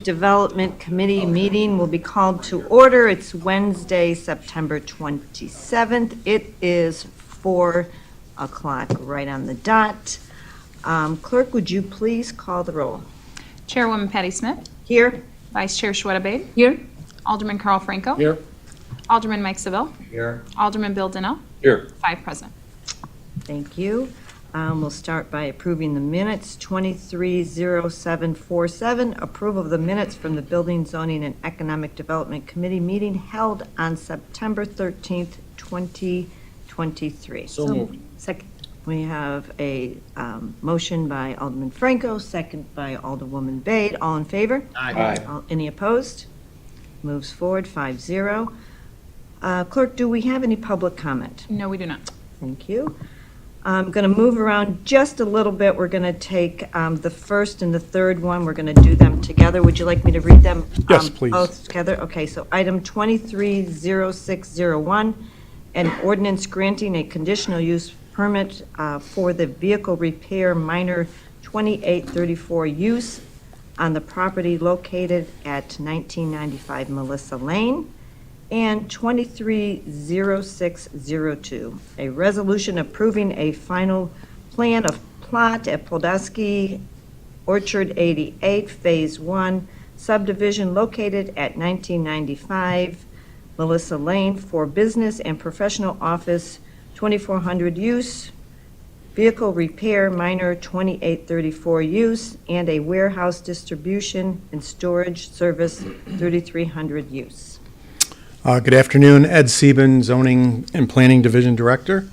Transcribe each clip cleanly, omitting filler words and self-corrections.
Development Committee meeting will be called to order. It's Wednesday, September 27th. It is 4 o'clock right on the dot. Clerk, would you please call the roll? Chairwoman Patty Smith. Here. Vice Chair Shweta Babe. Here. Alderman Carl Franco. Here. Alderman Mike Seville. Here. Alderman Bill Donnell. Here. 5 present. Thank you. We'll start by approving the minutes. 230747, approval of the minutes from the Building, Zoning, and Economic Development Committee meeting held on September 13th, 2023. So moved. Second. We have a motion by Alderman Franco, second by Alderwoman Bade. All in favor? Aye. Any opposed? Moves forward 5-0. Clerk, do we have any public comment? No, we do not. Thank you. I'm going to move around just a little bit. We're going to take the first and the third one. We're going to do them together. Would you like me to read them? Yes, please. Both together? Okay, so item 230601, an ordinance granting a conditional use permit for the vehicle repair minor 2834 use on the property located at 1995 Melissa Lane. And 230602, a resolution approving a final plan of plot at Podolsky Orchard 88, Phase 1, subdivision located at 1995 Melissa Lane for business and professional office 2400 use, vehicle repair minor 2834 use, and a warehouse distribution and storage service 3300 use. Good afternoon, Ed Sieben, Zoning and Planning Division Director.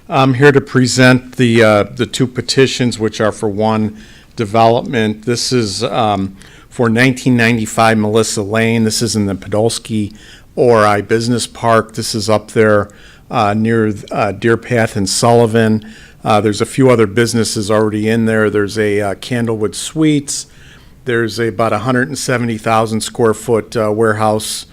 I'm here to present the two petitions, which are for one development. This is for 1995 Melissa Lane. This is in the Podolsky Ori Business Park. This is up there near Deer Path and Sullivan. There's a few other businesses already in there. There's a Candlewood Suites. There's about 170,000 square foot warehouse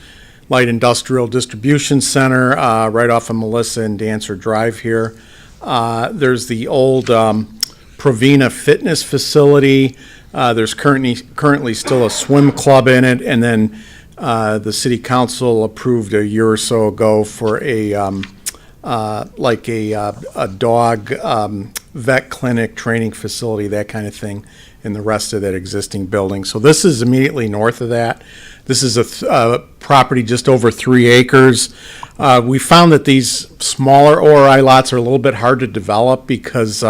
light industrial distribution center right off of Melissa and Dancer Drive here. There's the old Provena fitness facility. There's currently still a swim club in it, and then the city council approved a year or so ago for a dog vet clinic training facility, that kind of thing, in the rest of that existing building. So this is immediately north of that. This is a property just over 3 acres. We found that these smaller ORI lots are a little bit hard to develop because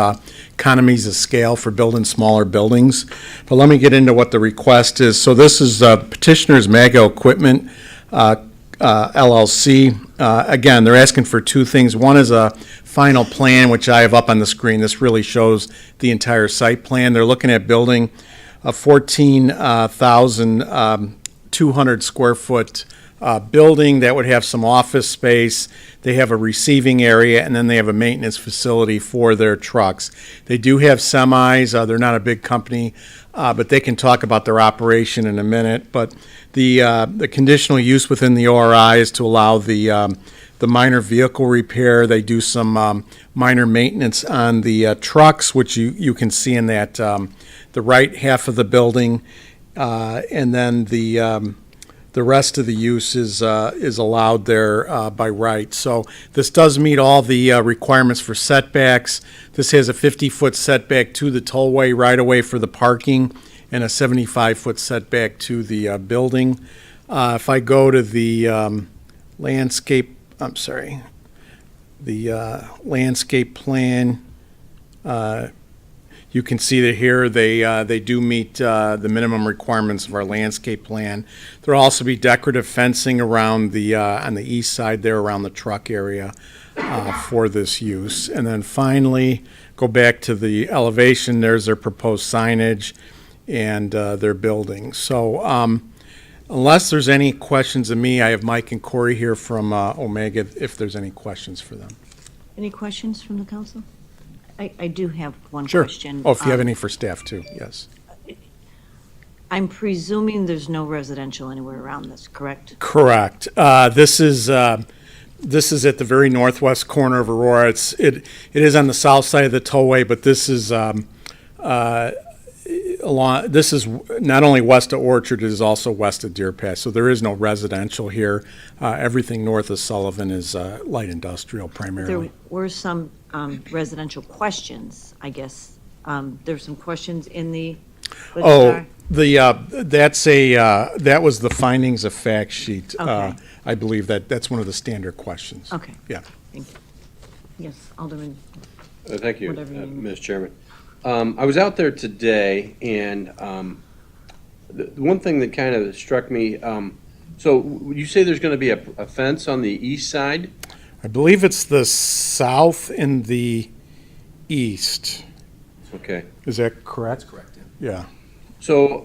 economies of scale for building smaller buildings. But let me get into what the request is. So this is Petitioner's Mago Equipment LLC. Again, they're asking for two things. One is a final plan, which I have up on the screen. This really shows the entire site plan. They're looking at building a 14,200 square foot building that would have some office space. They have a receiving area, and then they have a maintenance facility for their trucks. They do have semis. They're not a big company, but they can talk about their operation in a minute. But the conditional use within the ORI is to allow the minor vehicle repair. They do some minor maintenance on the trucks, which you can see in that the right half of the building. And then the rest of the use is allowed there by right. So this does meet all the requirements for setbacks. This has a 50-foot setback to the tollway right away for the parking and a 75-foot setback to the building. If I go to the landscape plan, you can see that here they do meet the minimum requirements of our landscape plan. There'll also be decorative fencing around the on the east side there around the truck area for this use. And then finally, go back to the elevation. There's their proposed signage and their building. So unless there's any questions of me, I have Mike and Corey here from Omega if there's any questions for them. Any questions from the council? I do have one Sure. question. Oh, if you have any for staff too, yes. I'm presuming there's no residential anywhere around this, correct? Correct. This is at the very northwest corner of Aurora. It is on the south side of the tollway, but this is this is not only west of Orchard, it is also west of Deer Path, so there is no residential here. Everything north of Sullivan is light industrial primarily. There were some residential questions, I guess. There's some questions in the. Oh, that was the findings of fact sheet. Okay. I believe that's one of the standard questions. Okay. Yeah. Thank you. Yes, Alderman. Thank you, Whatever you need. Ms. Chairman. I was out there today, and the one thing that kind of struck me, so you say there's going to be a fence on the east side? I believe it's the south and the east. Okay. Is that correct? That's correct, Yeah. So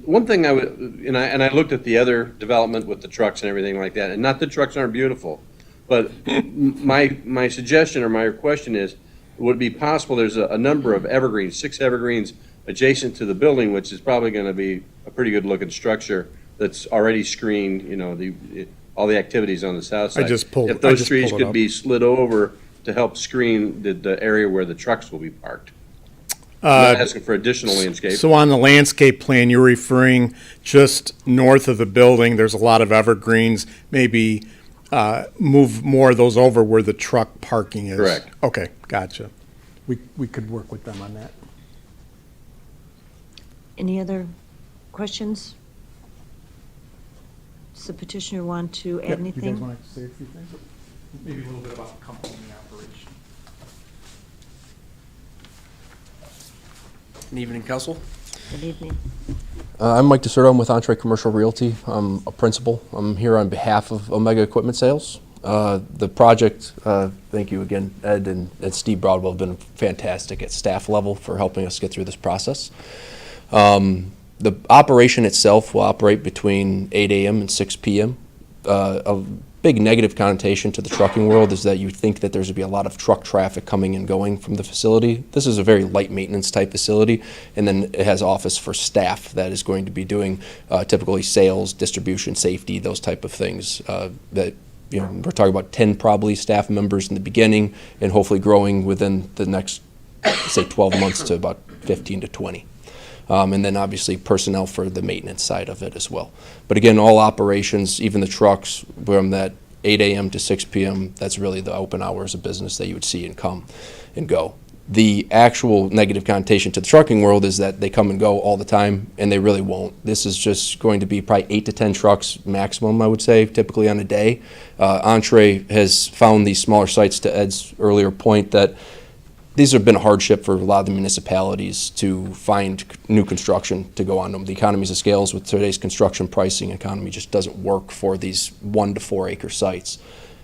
one thing I would, and I looked at the other development with the trucks and everything like that, and not that trucks aren't beautiful, but my suggestion or my question is, would it be possible, there's a number of evergreens, 6 evergreens adjacent to the building, which is probably going to be a pretty good looking structure that's already screened, all the activities on the south side. If those trees could be slid over to help screen the area where the trucks will be parked. I'm not asking for additional landscape. So on the landscape plan, you're referring just north of the building, there's a lot of evergreens, maybe move more of those over where the truck parking is. Correct. Okay, gotcha. We could work with them on that. Any other questions? Does the petitioner want to add anything? You guys want to say a few things? Maybe a little bit about the company and the operation. Good evening, Council. Good evening. I'm Mike DeSerto. I'm with Entree Commercial Realty. I'm a principal. I'm here on behalf of Omega Equipment Sales. The project, thank you again, Ed and Steve Broadwell have been fantastic at staff level for helping us get through this process. The operation itself will operate between 8 a.m. and 6 p.m. A big negative connotation to the trucking world is that you think that there's going to be a lot of truck traffic coming and going from the facility. This is a very light maintenance type facility, and then it has office for staff that is going to be doing typically sales, distribution, safety, those type of things. That we're talking about 10 probably staff members in the beginning, and hopefully growing within the next, say, 12 months to about 15 to 20. And then obviously personnel for the maintenance side of it as well. But again, all operations, even the trucks, from that 8 a.m. to 6 p.m., that's really the open hours of business that you would see and come and go. The actual negative connotation to the trucking world is that they come and go all the time, and they really won't. This is just going to be probably 8 to 10 trucks maximum, I would say, typically on a day. Entree has found these smaller sites, to Ed's earlier point, that these have been a hardship for a lot of the municipalities to find new construction to go on them. The economies of scales with today's construction pricing economy just doesn't work for these 1 to 4 acre sites.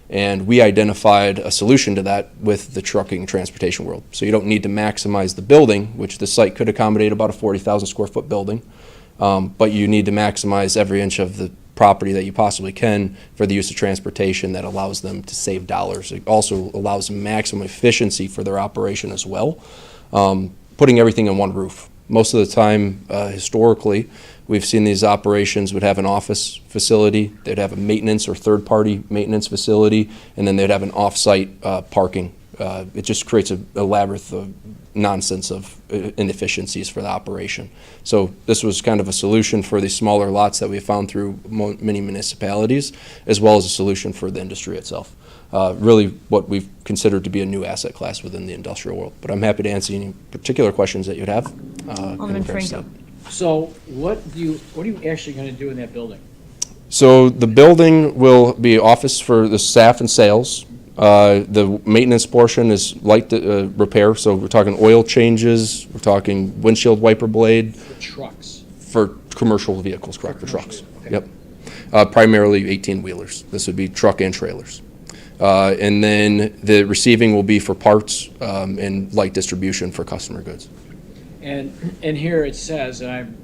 And we identified a solution to that with the trucking and transportation world. So you don't need to maximize the building, which the site could accommodate about a 40,000 square foot building, but you need to maximize every inch of the property that you possibly can for the use of transportation that allows them to save dollars. It also allows maximum efficiency for their operation as well, putting everything on one roof. Most of the time, historically, we've seen these operations would have an office facility, they'd have a maintenance or third-party maintenance facility, and then they'd have an off-site parking. It just creates a labyrinth of nonsense of inefficiencies for the operation. So this was kind of a solution for these smaller lots that we found through many municipalities, as well as a solution for the industry itself. Really what we've considered to be a new asset class within the industrial world. But I'm happy to answer any particular questions that you'd have. Alderman Franco. So what are you actually going to do in that building? So the building will be office for the staff and sales. The maintenance portion is light repair, so we're talking oil changes, we're talking windshield wiper blade. For trucks? For commercial vehicles, correct, for trucks. Okay. Yep. Primarily 18-wheelers. This would be truck and trailers. And then the receiving will be for parts and light distribution for customer goods. And here it says, and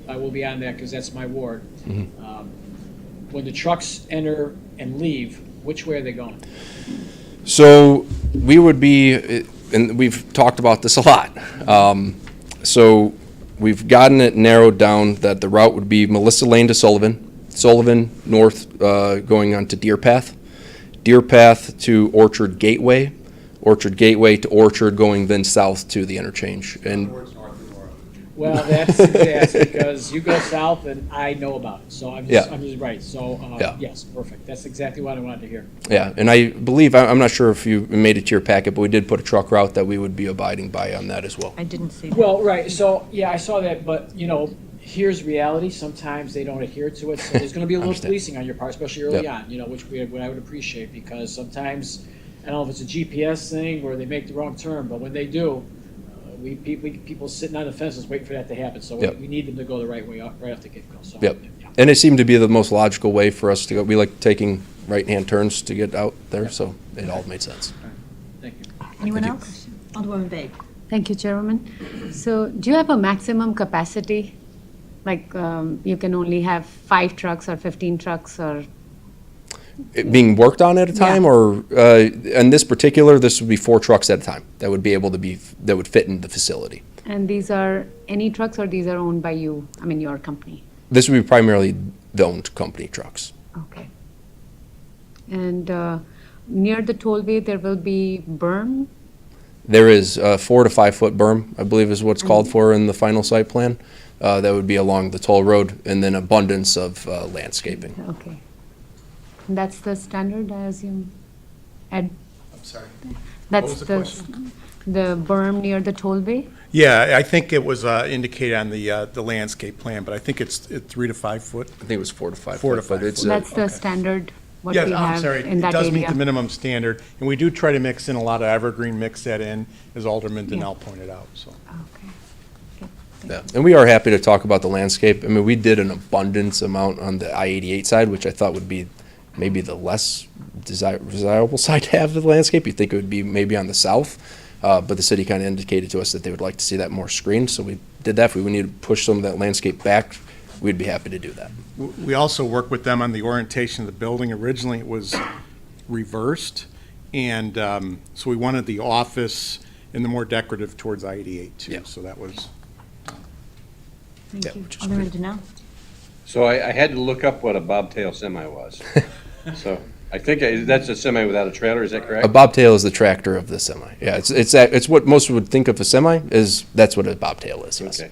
I will be on that because that's my ward. Mm-hmm. When the trucks enter and leave, which way are they going? So we would be, and we've talked about this a lot. So we've gotten it narrowed down that the route would be Melissa Lane to Sullivan, Sullivan north going on to Deer Path, Deer Path to Orchard Gateway, Orchard Gateway to Orchard going then south to the interchange. And Well, that's because you go south and I know about it, so I'm Yeah. just right. So, Yeah. yes, perfect. That's exactly what I wanted to hear. Yeah, and I believe, I'm not sure if you made it to your packet, but we did put a truck route that we would be abiding by on that as well. I didn't see that. Well, right, so, yeah, I saw that, but, here's reality. Sometimes they don't adhere to it, so there's gonna be a little Understand. policing on your part, especially early Yep. on, which what I would appreciate, because sometimes, I don't know if it's a GPS thing or they make the wrong turn, but when they do, people sitting on the fences waiting for that to happen, so Yep. we need them to go the right way, right off the get-go, so. Yep. yeah. And it seemed to be the most logical way for us to go. We like taking right-hand turns to get out there, so it all made sense. Thank you. Anyone Thank else? Alderwoman Babe. Thank you, Chairwoman. So do you have a maximum capacity? Like, you can only have 5 trucks or 15 trucks or, It being worked on at a time, Yeah. or in this particular, this would be 4 trucks at a time that would be able to that would fit in the facility. and these are any trucks or these are owned by you, I mean, your company? This would be primarily the owned company trucks. Okay. And near the tollway, there will be berm? There is a 4 to 5 foot berm, I believe is what's called for in the final site plan. That would be along the toll road, and then abundance of landscaping. Okay. And that's the standard, I assume? Ed? I'm sorry. That's was the the, question? the berm near the tollway? Yeah, I think it was indicated on the landscape plan, but I think it's 3 to 5 foot. I think it was 4 to 5 4 to foot, but 5 it's, foot. That's the okay. standard, what Yes, we I'm have sorry. in that It does meet area? the minimum standard, and we do try to mix in a lot of evergreen, mix that in, as Alderman Donnell pointed out, so. Okay. Okay, thank yeah. And we are happy to talk about the landscape. I mean, we did an abundance amount on the I-88 side, which I thought would be maybe the less desirable side to have the landscape. You'd think it would be maybe on the south, but the city kind of indicated to us that they would like to see that more screened, so we did that. If we need to push some of that landscape back, we'd be happy to do that. We also work with them on the orientation of the building. Originally, it was reversed, and so we wanted the office and the more decorative towards I-88 too, Yeah. so that was. Thank Yeah, you. which is Alderman great. Donnell. So I had to look up what a bobtail semi was. So I think that's a semi without a trailer, is that A correct? bobtail is the tractor of the semi. Yeah, it's what most would think of a semi, that's what a bobtail is, yes. Okay.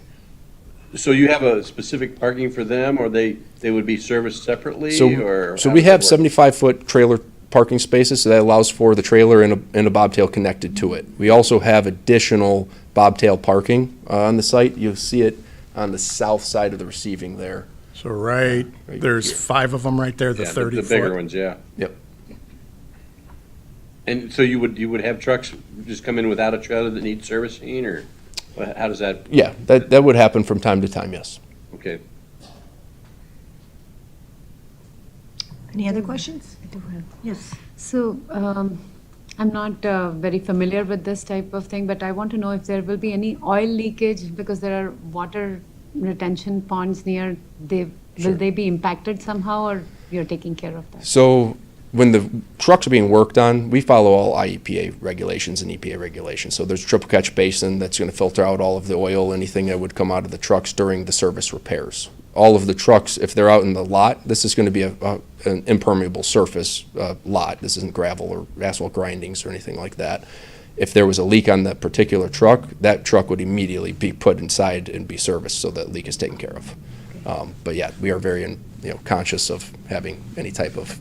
So you have a specific parking for them, or they would be serviced separately, or? So how we does have that work? 75-foot trailer parking spaces, so that allows for the trailer and a bobtail connected to it. We also have additional bobtail parking on the site. You'll see it on the south side of the receiving there. So right, Right there's here. 5 of them right there, the Yeah, 30 the bigger foot. ones, yeah. Yep. And so you would have trucks just come in without a trailer that needs servicing, or how does that, Yeah, that would happen from time to time, yes. okay. Any other questions? I do have. Yes. So, I'm not very familiar with this type of thing, but I want to know if there will be any oil leakage because there are water retention ponds near. Will they be impacted somehow, or you're taking care of that? So when the trucks are being worked on, we follow all IEPA regulations and EPA regulations. So there's a triple catch basin that's going to filter out all of the oil, anything that would come out of the trucks during the service repairs. All of the trucks, if they're out in the lot, this is going to be an impermeable surface lot. This isn't gravel or asphalt grindings or anything like that. If there was a leak on that particular truck, that truck would immediately be put inside and be serviced, so that leak is taken care of. But yeah, we are very conscious of having any type of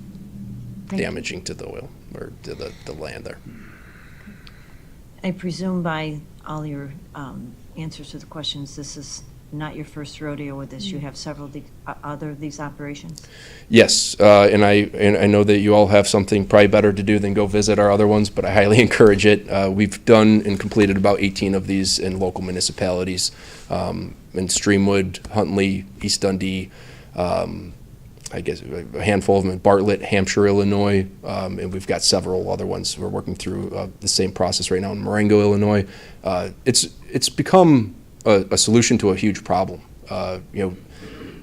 Thank you. damaging to the oil or to the land there. I presume by all your answers to the questions, this is not your first rodeo with this. You have several other of these operations? Yes, and I know that you all have something probably better to do than go visit our other ones, but I highly encourage it. We've done and completed about 18 of these in local municipalities, in Streamwood, Huntley, East Dundee, I guess a handful of them in Bartlett, Hampshire, Illinois, and we've got several other ones. We're working through the same process right now in Marengo, Illinois. It's become a solution to a huge problem.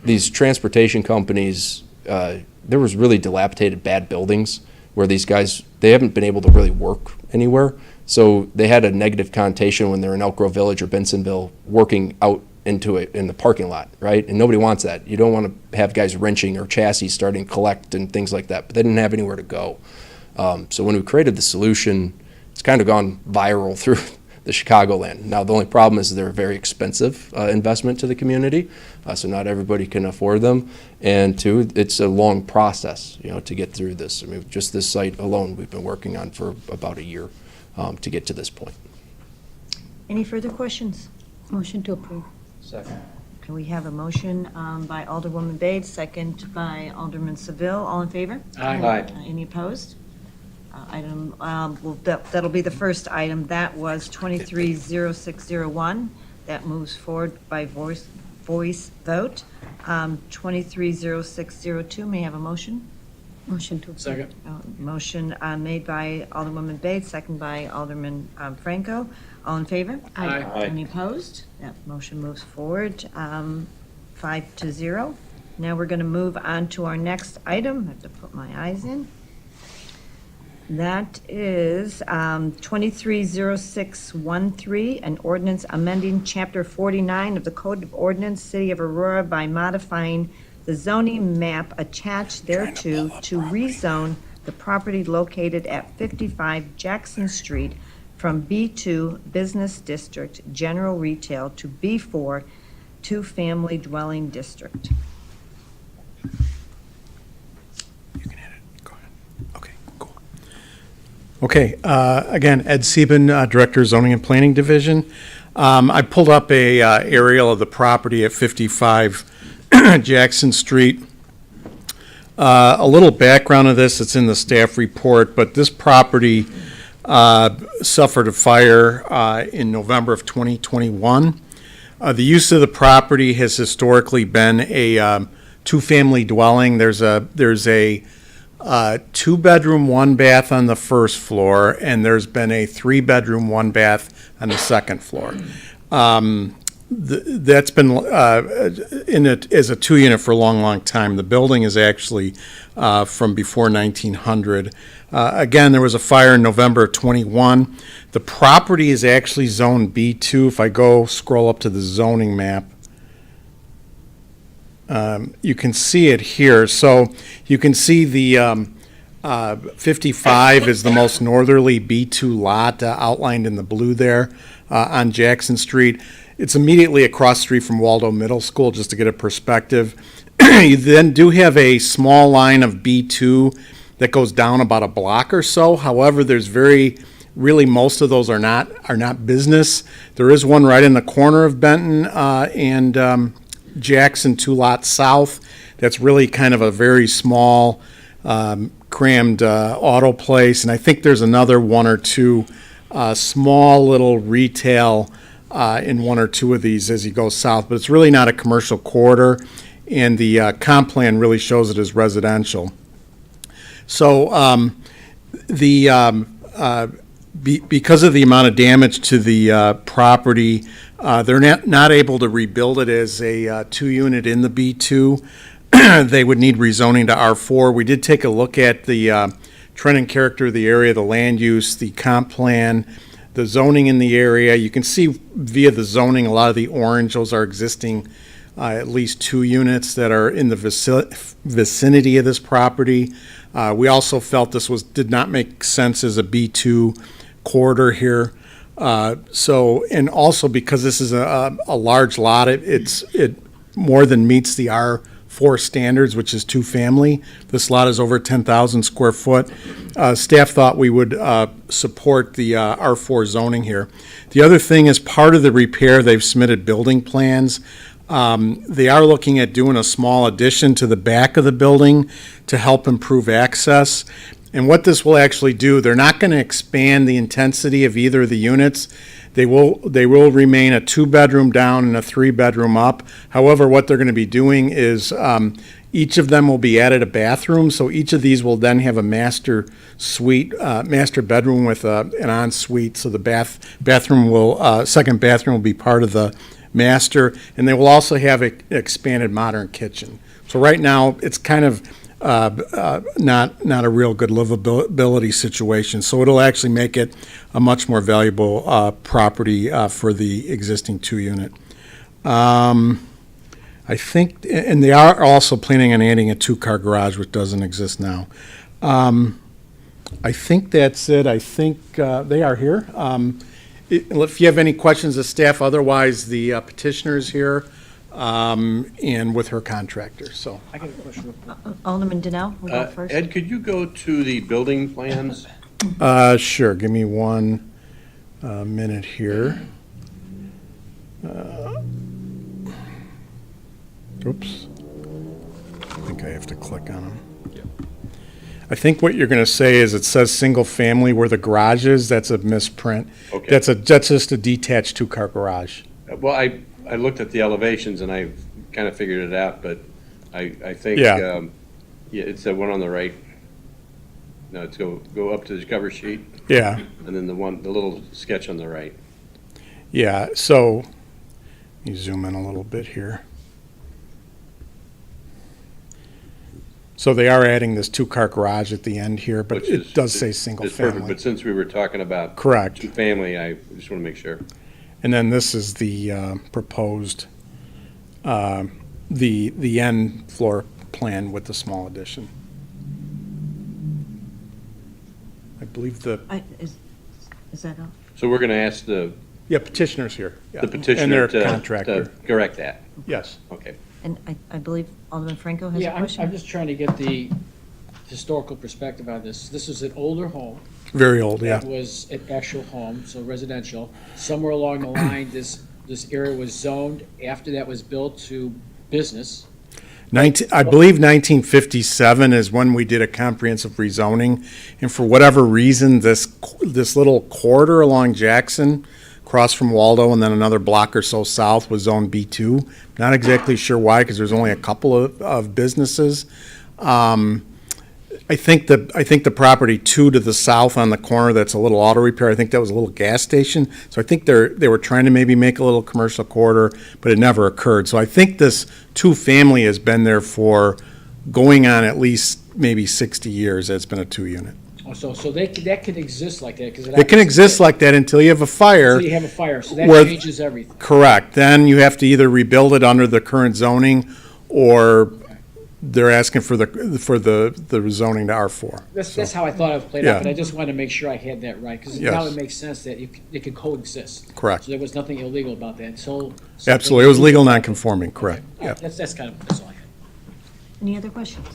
These transportation companies, there was really dilapidated bad buildings where these guys, they haven't been able to really work anywhere. So they had a negative connotation when they're in Elk Grove Village or Bensonville working out into it in the parking lot, right? And nobody wants that. You don't want to have guys wrenching or chassis starting to collect and things like that, but they didn't have anywhere to go. So when we created the solution, it's kind of gone viral through the Chicagoland. Now, the only problem is they're a very expensive investment to the community, so not everybody can afford them. And two, it's a long process, to get through this. I mean, just this site alone, we've been working on for about a year to get to this point. Any further questions? Motion to approve. Second. Can we have a motion by Alderwoman Bates, second by Alderman Seville? All in favor? Aye. Any opposed? That'll be the first item. That was 230601. That moves forward by voice vote. 230602, may I have a motion? Motion to approve. Second. Motion made by Alderwoman Bates, second by Alderman Franco. All in favor? Aye. Any opposed? That motion moves forward, 5-0. Now we're going to move on to our next item. I have to put my eyes in. That is 230613, an ordinance amending Chapter 49 of the Code of Ordinance, City of Aurora by modifying the zoning map attached thereto to rezone the property located at 55 Jackson Street from B2 Business District General Retail to B4 Two-Family Dwelling District. You can hit it. Go ahead. Okay, cool. Okay, again, Ed Sieben, Director, Zoning and Planning Division. I pulled up a aerial of the property at 55 Jackson Street. A little background of this, it's in the staff report, but this property suffered a fire in November of 2021. The use of the property has historically been a two-family dwelling. There's a two-bedroom, one-bath on the first floor, and there's been a three-bedroom, one-bath on the second floor. That's been in it as a two-unit for a long, long time. The building is actually from before 1900. Again, there was a fire in November of 21. The property is actually zoned B2. If I scroll up to the zoning map, you can see it here. So you can see the 55 is the most northerly B2 lot outlined in the blue there on Jackson Street. It's immediately across the street from Waldo Middle School, just to get a perspective. You then do have a small line of B2 that goes down about a block or so. However, there's really most of those are not business. There is one right in the corner of Benton and Jackson, 2 lots south. That's really kind of a very small, crammed auto place. And I think there's another one or two small little retail in one or two of these as you go south, but it's really not a commercial corridor, and the comp plan really shows it as residential. So because of the amount of damage to the property, they're not able to rebuild it as a two-unit in the B2. They would need rezoning to R4. We did take a look at the trend and character of the area, the land use, the comp plan, the zoning in the area. You can see via the zoning, a lot of the orange, those are existing at least 2 units that are in the vicinity of this property. We also felt this did not make sense as a B2 corridor here. And also because this is a large lot, it more than meets the R4 standards, which is two-family. This lot is over 10,000 square foot. Staff thought we would support the R4 zoning here. The other thing is, part of the repair, they've submitted building plans. They are looking at doing a small addition to the back of the building to help improve access. And what this will actually do, they're not going to expand the intensity of either of the units. They will remain a 2-bedroom down and a 3-bedroom up. However, what they're going to be doing is each of them will be added a bathroom. So each of these will then have a master suite, master bedroom with an ensuite. So the second bathroom will be part of the master, and they will also have an expanded modern kitchen. So right now, it's kind of not a real good livability situation. So it'll actually make it a much more valuable property for the existing 2-unit. I think, and they are also planning on adding a 2-car garage, which doesn't exist now. I think that's it. I think they are here. if you have any questions of staff, otherwise the petitioner's here, and with her contractor, so. I got a question real quick. Alderman Donnell, we'll go first. Ed, could you go to the building plans? Sure, give me one minute here. Oops. I think I have to click on them. I think what you're gonna say is it says single family where the garage is, that's a misprint. Okay. That's just a detached two-car garage. Well, I looked at the elevations and I kind of figured it out, but I think, Yeah. yeah, it's the one on the right. No, it's go up to the cover sheet, Yeah, and then the little sketch on the right. yeah, so, you zoom in a little bit here. So they are adding this two-car garage at the end here, but Which is- it does say single It's perfect, family. but since we were talking about Correct. two-family, I just want to make sure. And then this is the proposed, the end floor plan with the small addition. I believe Is that all? So we're going to ask the petitioner's here. Yeah. the petitioner And their to contractor. correct that. Yes. Okay. And I believe Alderman Franco has a Yeah, I'm question? just trying to get the historical perspective on this. This is an older home. Very old, yeah. That was an actual home, so residential. Somewhere along the line, this area was zoned after that was built to business. I believe 1957 is when we did a comprehensive rezoning, and for whatever reason, this little corridor along Jackson, across from Waldo, and then another block or so south was Zone B2. Not exactly sure why, because there's only a couple of businesses. I think the property to the south on the corner, that's a little auto repair, I think that was a little gas station. So I think they were trying to maybe make a little commercial corridor, but it never occurred. So I think this two-family has been there for going on at least maybe 60 years. It's been a two-unit. Oh, so that can exist like that, because It can exist like that until you have a fire. So you have a fire, so that Where- changes everything. Correct. Then you have to either rebuild it under the current zoning, or they're asking for the rezoning to R4. That's how I thought it played Yeah. out, but I just wanted to make sure I had that right, because now Yes. it makes sense that it can coexist. Correct. So there was nothing illegal about that until. Absolutely. It was legal non-conforming, correct. All Yeah. right, that's all I had. Any other questions?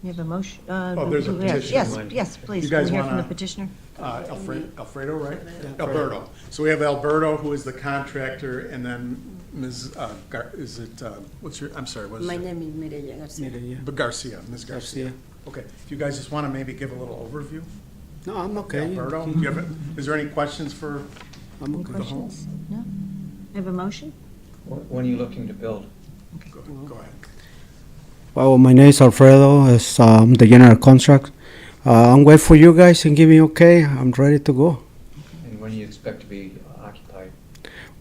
You have a motion? there's a petitioner. Yes, please. You Can we guys hear from the wanna- petitioner? Alfredo, right? Alberto. So we have Alberto, who is the contractor, and then Ms., I'm sorry, what's My your? name is Mireya Garcia. Garcia, Ms. Garcia. Okay. If you guys just want to maybe give a little overview? No, I'm okay. Alberto, do you have is there any questions for I'm Any okay. the home? questions? No? Have a motion? When are you looking to build? Go ahead. Well, my name is Alfredo. It's the general contract. I'm waiting for you guys and give me okay. I'm ready to go. And when do you expect to be occupied?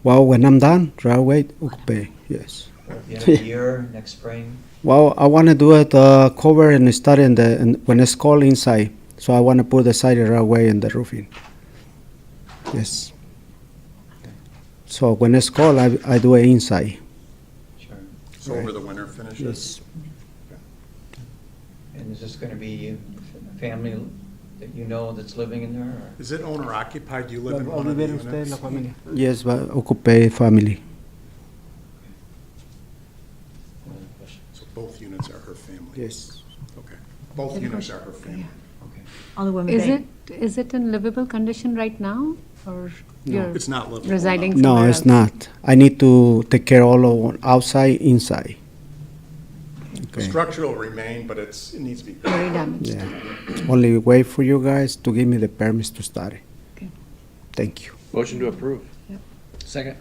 Well, when I'm done, right away, okay, yes. The end of the year, next spring? Well, I want to do it cover and start when it's cold inside. So I want to put the siding right away in the roofing. Yes. So when it's cold, I do it inside. Sure. So over the winter finishes? Yes. And is this gonna be a family that you know that's living in there, or? Is it owner occupied? Do you live in one of the units? Yes, but occupy family. So both units are her family? Yes. Okay. Both units are her family? Okay. Alderwoman Bay? Is it in livable condition right now, or you're It's not livable. residing No, somewhere it's else? not. I need to take care all of outside, inside. The Okay. structure will remain, but it needs to be. Very damaged. Yeah. Only wait for you guys to give me the permits to start it. Okay. Thank you. Motion to approve. Second.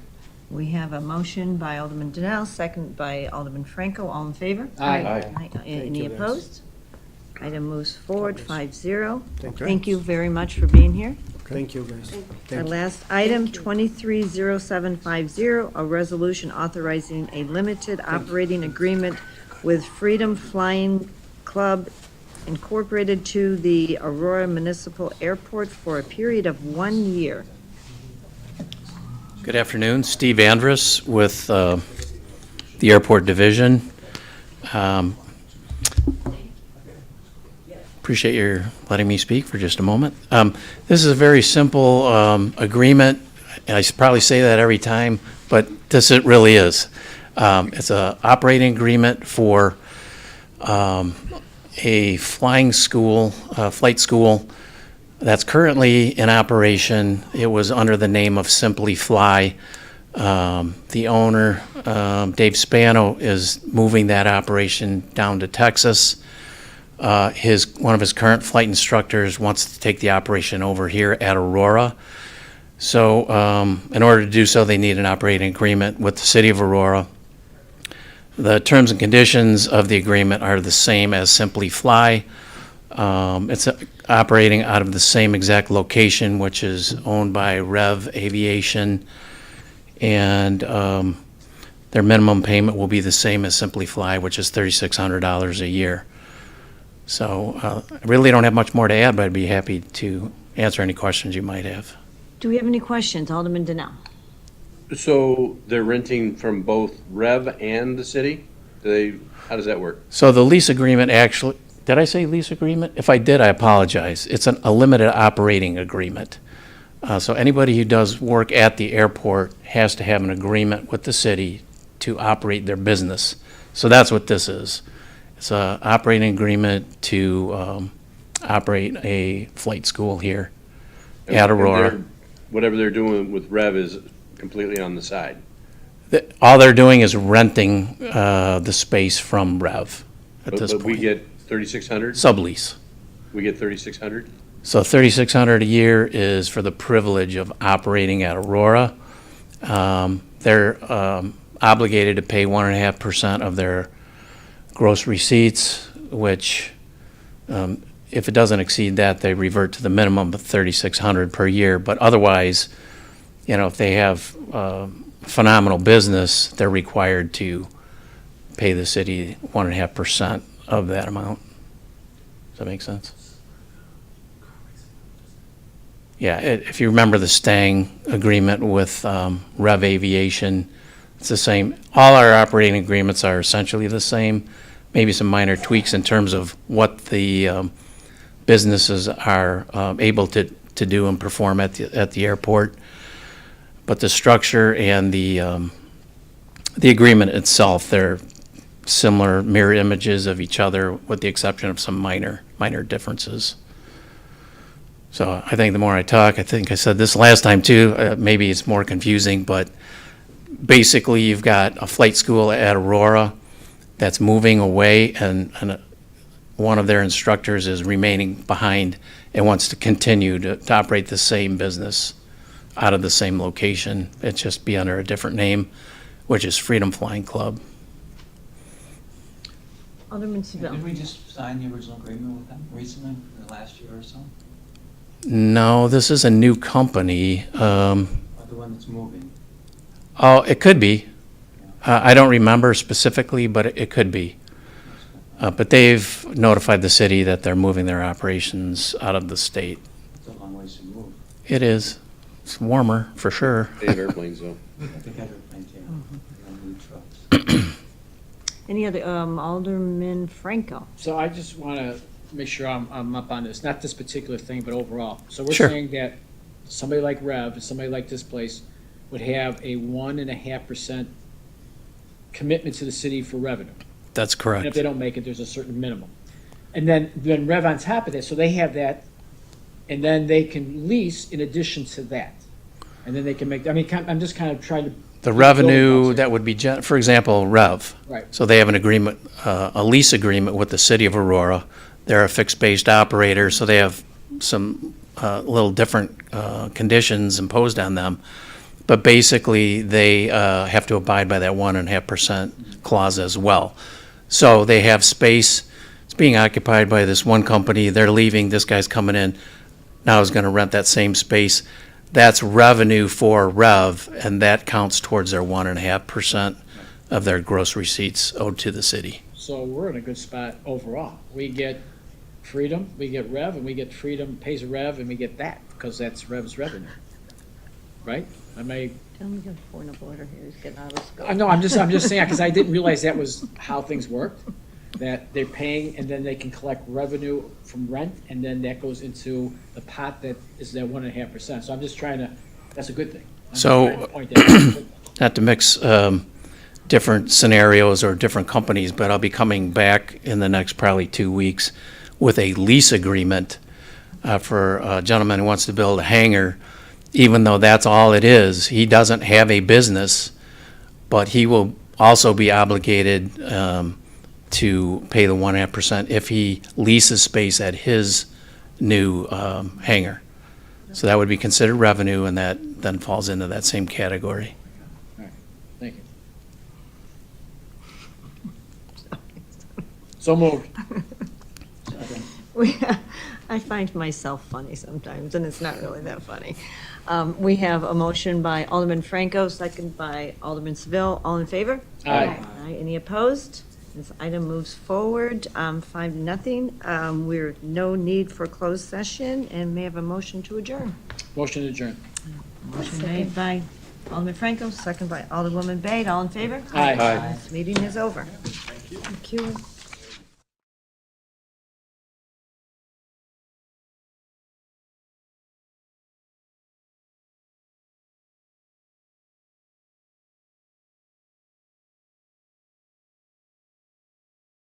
We have a motion by Alderman Donnell, second by Alderman Franco. All in favor? Aye. Any you, guys. opposed? Item moves forward, 5-0. Okay. Thank you very much for being here. Thank you, guys. Our last item, 230750, a resolution authorizing a limited operating agreement with Freedom Flying Club Incorporated to the Aurora Municipal Airport for a period of 1 year. Good afternoon, Steve Andrus with the Airport Division. Appreciate your letting me speak for just a moment. This is a very simple agreement, and I probably say that every time, but this it really is. It's a operating agreement for a flying school, flight school that's currently in operation. It was under the name of Simply Fly. The owner, Dave Spano, is moving that operation down to Texas. One of his current flight instructors wants to take the operation over here at Aurora. So in order to do so, they need an operating agreement with the city of Aurora. The terms and conditions of the agreement are the same as Simply Fly. It's operating out of the same exact location, which is owned by Rev Aviation, and their minimum payment will be the same as Simply Fly, which is $3,600 a year. So I really don't have much more to add, but I'd be happy to answer any questions you might have. Do we have any questions? Alderman Donnell? So they're renting from both Rev and the city? How does that work? So the lease agreement actually, did I say lease agreement? If I did, I apologize. It's a limited operating agreement. So anybody who does work at the airport has to have an agreement with the city to operate their business. So that's what this is. It's an operating agreement to operate a flight school here at Aurora. Whatever they're doing with Rev is completely on the side. All they're doing is renting the space from Rev at this But we point. get 3,600? Sublease. We get 3,600? So $3,600 a year is for the privilege of operating at Aurora. They're obligated to pay 1.5% of their gross receipts, which if it doesn't exceed that, they revert to the minimum of $3,600 per year. But otherwise, if they have phenomenal business, they're required to pay the city 1.5% of that amount. Does that make sense? Yeah, if you remember the Stang agreement with Rev Aviation, it's the same. All our operating agreements are essentially the same, maybe some minor tweaks in terms of what the businesses are able to do and perform at the airport. But the structure and the agreement itself, they're similar mirror images of each other with the exception of some minor differences. So I think the more I talk, I think I said this last time too, maybe it's more confusing, but basically you've got a flight school at Aurora that's moving away and one of their instructors is remaining behind and wants to continue to operate the same business out of the same location. It's just be under a different name, which is Freedom Flying Club. Alderman Seville? Did we just sign the original agreement with them recently, in the last year or so? No, this is a new company. Or the one that's moving? Oh, it could be. I don't remember specifically, but it could be. But they've notified the city that they're moving their operations out of the state. It's a long ways to move. It is. It's warmer, for sure. They have airplanes though. They got airplanes, yeah. They don't need trucks. Any other, Alderman Franco? So I just want to make sure I'm up on this, not this particular thing, but overall. So we're Sure. saying that somebody like Rev, somebody like this place, would have a 1.5% commitment to the city for revenue. That's And if correct. they don't make it, there's a certain minimum. And then Rev on top of that, so they have that, and then they can lease in addition to that. And then they can make, I'm just kind of trying to. The revenue that would be, for example, Rev. Right. So they have an agreement, a lease agreement with the city of Aurora. They're a fixed-based operator, so they have some little different conditions imposed on them. But basically, they have to abide by that 1.5% clause as well. So they have space. It's being occupied by this one company. They're leaving. This guy's coming in. Now is going to rent that same space. That's revenue for Rev, and that counts towards their 1.5% of their gross receipts owed to the city. So we're in a good spot overall. We get freedom, we get Rev, and we get freedom pays Rev, and we get that, because that's Rev's revenue. Right? Tell me your point of order here, he's getting out of scope. No, I'm just saying, because I didn't realize that was how things worked. that they're paying, and then they can collect revenue from rent, and then that goes into the pot that is that 1.5%. So I'm just trying to, that's a good thing. I'm just So- trying to point that out. Not to mix different scenarios or different companies, but I'll be coming back in the next probably 2 weeks with a lease agreement for a gentleman who wants to build a hangar. Even though that's all it is, he doesn't have a business, but he will also be obligated to pay the 1.5% if he leases space at his new hangar. So that would be considered revenue, and that then falls into that same category. Thank you. So moved. I find myself funny sometimes, and it's not really that funny. We have a motion by Alderman Franco, second by Alderman Seville. All in favor? Aye. Aye. Any opposed? This item moves forward, 5-0. We're no need for closed session, and may I have a motion to adjourn. Motion adjourned. Motion made by Alderman Franco, second by Alderwoman Bade. All in favor? Aye. This meeting is over. Thank you.